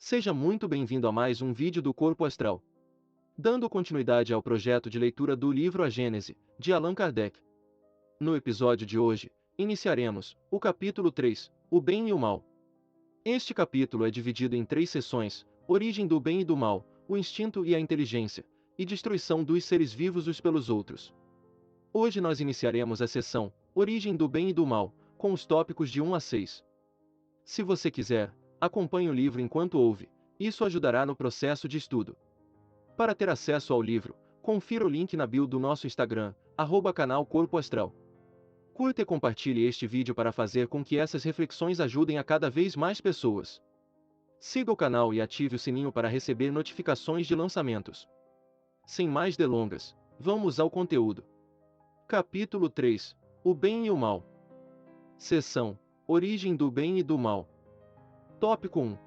Seja muito bem-vindo a mais um vídeo do Corpo Astral. Dando continuidade ao projeto de leitura do livro A Gênese, de Allan Kardec. No episódio de hoje, iniciaremos o capítulo 3, O Bem e o Mal. Este capítulo é dividido em 3 seções: origem do bem e do mal, o instinto e a inteligência, e destruição dos seres vivos uns pelos outros. Hoje nós iniciaremos a seção Origem do Bem e do Mal, com os tópicos de 1 a 6. Se você quiser, acompanhe o livro enquanto ouve, isso ajudará no processo de estudo. Para ter acesso ao livro, confira o link na bio do nosso Instagram, @canal Corpo Astral. Curta e compartilhe este vídeo para fazer com que essas reflexões ajudem a cada vez mais pessoas. Siga o canal e ative o sininho para receber notificações de lançamentos. Sem mais delongas, vamos ao conteúdo. Capítulo 3, O Bem e o Mal. Seção Origem do Bem e do Mal. Tópico 1.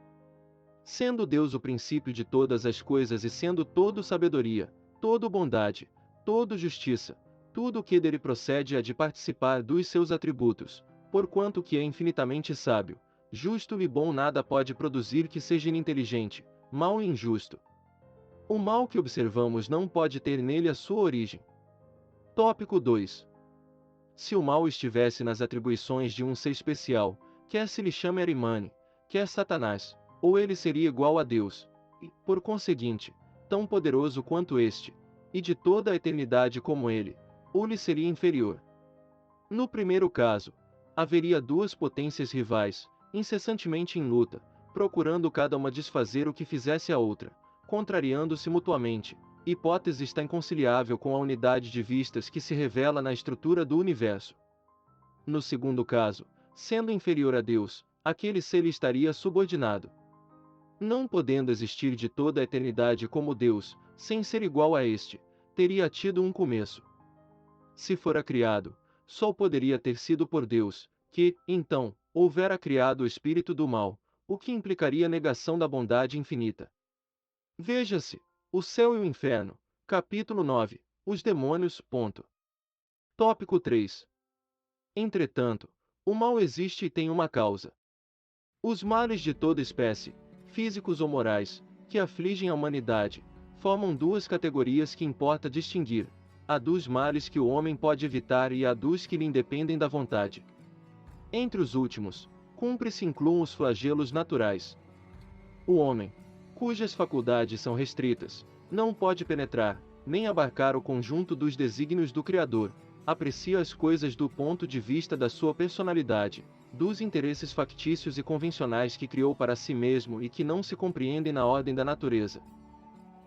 Sendo Deus o princípio de todas as coisas e sendo todo sabedoria, todo bondade, todo justiça, tudo o que dele procede há de participar dos seus atributos, porquanto que é infinitamente sábio, justo e bom, nada pode produzir que seja ininteligente, mal e injusto. O mal que observamos não pode ter nele a sua origem. Tópico 2. Se o mal estivesse nas atribuições de um ser especial, quer se lhe chame Arimane, quer Satanás, ou ele seria igual a Deus, e, por conseguinte, tão poderoso quanto este, e de toda a eternidade como ele, ou lhe seria inferior. No primeiro caso, haveria duas potências rivais, incessantemente em luta, procurando cada uma desfazer o que fizesse a outra, contrariando-se mutuamente. Hipótese está inconciliável com a unidade de vistas que se revela na estrutura do universo. No segundo caso, sendo inferior a Deus, aquele ser lhe estaria subordinado. Não podendo existir de toda a eternidade como Deus, sem ser igual a este, teria tido um começo. Se fora criado, só poderia ter sido por Deus, que, então, houvera criado o espírito do mal, o que implicaria negação da bondade infinita. Veja-se O Céu e o Inferno, capítulo 9, Os Demônios. Tópico 3. Entretanto, o mal existe e tem uma causa. Os males de toda espécie, físicos ou morais, que afligem a humanidade, formam duas categorias que importa distinguir: a dos males que o homem pode evitar e a dos que lhe independem da vontade. Entre os últimos, cumpre-se incluam os flagelos naturais. O homem, cujas faculdades são restritas, não pode penetrar, nem abarcar o conjunto dos desígnios do Criador, aprecia as coisas do ponto de vista da sua personalidade, dos interesses factícios e convencionais que criou para si mesmo e que não se compreendem na ordem da natureza.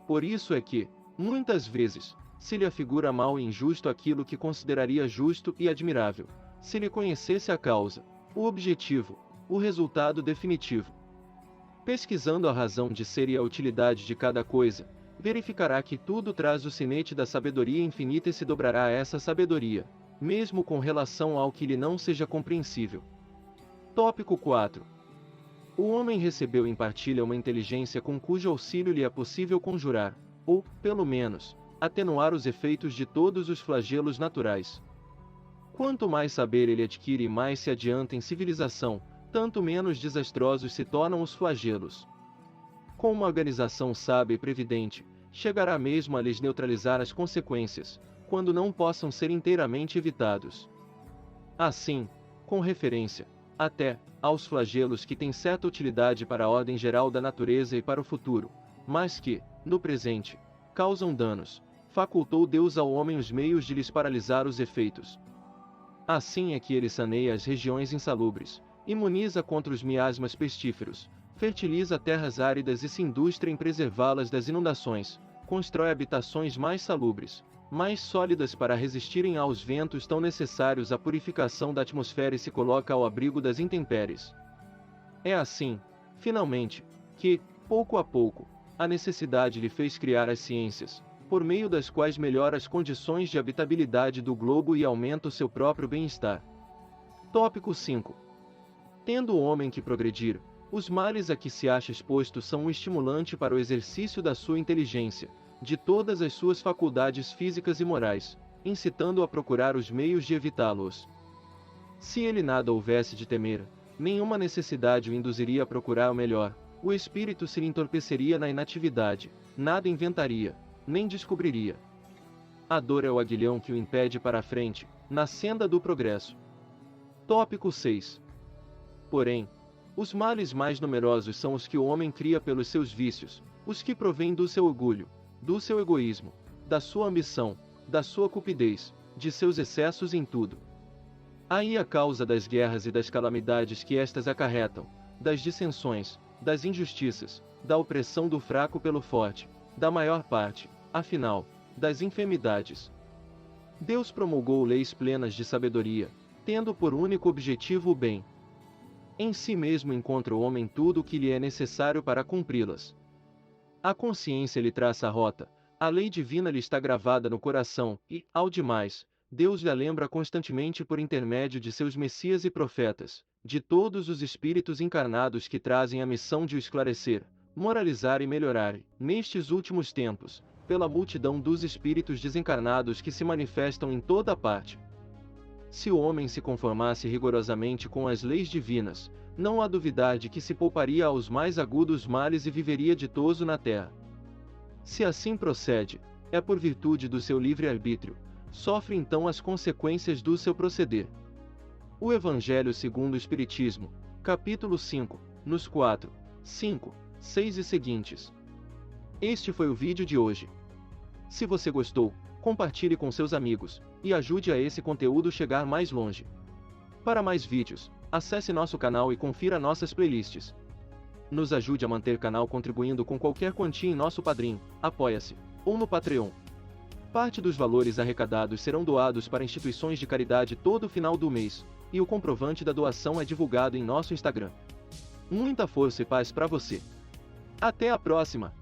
Por isso é que, muitas vezes, se lhe afigura mal e injusto aquilo que consideraria justo e admirável, se lhe conhecesse a causa, o objetivo, o resultado definitivo. Pesquisando a razão de ser e a utilidade de cada coisa, verificará que tudo traz o sinete da sabedoria infinita e se dobrará a essa sabedoria, mesmo com relação ao que lhe não seja compreensível. Tópico 4. O homem recebeu em partilha uma inteligência com cujo auxílio lhe é possível conjurar, ou, pelo menos, atenuar os efeitos de todos os flagelos naturais. Quanto mais saber ele adquire e mais se adianta em civilização, tanto menos desastrosos se tornam os flagelos. Com uma organização sábia e previdente, chegará mesmo a lhes neutralizar as consequências, quando não possam ser inteiramente evitados. Assim, com referência, até, aos flagelos que têm certa utilidade para a ordem geral da natureza e para o futuro, mas que, no presente, causam danos, facultou Deus ao homem os meios de lhes paralisar os efeitos. Assim é que ele saneia as regiões insalubres, imuniza contra os miasmas pestíferos, fertiliza terras áridas e se industra em preservá-las das inundações, constrói habitações mais salubres, mais sólidas para resistirem aos ventos tão necessários à purificação da atmosfera e se coloca ao abrigo das intempéries. É assim, finalmente, que, pouco a pouco, a necessidade lhe fez criar as ciências, por meio das quais melhora as condições de habitabilidade do globo e aumenta o seu próprio bem-estar. Tópico 5. Tendo o homem que progredir, os males a que se acha exposto são um estimulante para o exercício da sua inteligência, de todas as suas faculdades físicas e morais, incitando-o a procurar os meios de evitá-los. Se ele nada houvesse de temer, nenhuma necessidade o induziria a procurar o melhor, o espírito se lhe entorpeceria na inatividade, nada inventaria, nem descobriria. A dor é o aguilhão que o impede para a frente, na senda do progresso. Tópico 6. Porém, os males mais numerosos são os que o homem cria pelos seus vícios, os que provêm do seu orgulho, do seu egoísmo, da sua ambição, da sua cupidez, de seus excessos em tudo. Aí a causa das guerras e das calamidades que estas acarretam, das dissensões, das injustiças, da opressão do fraco pelo forte, da maior parte, afinal, das enfermidades. Deus promulgou leis plenas de sabedoria, tendo por único objetivo o bem. Em si mesmo encontra o homem tudo o que lhe é necessário para cumpri-las. A consciência lhe traça a rota, a lei divina lhe está gravada no coração e, ao demais, Deus lhe a lembra constantemente por intermédio de seus messias e profetas, de todos os espíritos encarnados que trazem a missão de o esclarecer, moralizar e melhorar, nestes últimos tempos, pela multidão dos espíritos desencarnados que se manifestam em toda a parte. Se o homem se conformasse rigorosamente com as leis divinas, não há duvidar de que se pouparia aos mais agudos males e viveria ditoso na terra. Se assim procede, é por virtude do seu livre-arbítrio, sofre então as consequências do seu proceder. O Evangelho segundo o Espiritismo, capítulo 5, nos 4, 5, 6 e seguintes. Este foi o vídeo de hoje. Se você gostou, compartilhe com seus amigos, e ajude a esse conteúdo chegar mais longe. Para mais vídeos, acesse nosso canal e confira nossas playlists. Nos ajude a manter o canal contribuindo com qualquer quantia em nosso Padrim, Apoia-se, ou no Patreon. Parte dos valores arrecadados serão doados para instituições de caridade todo final do mês, e o comprovante da doação é divulgado em nosso Instagram. Muita força e paz para você. Até a próxima!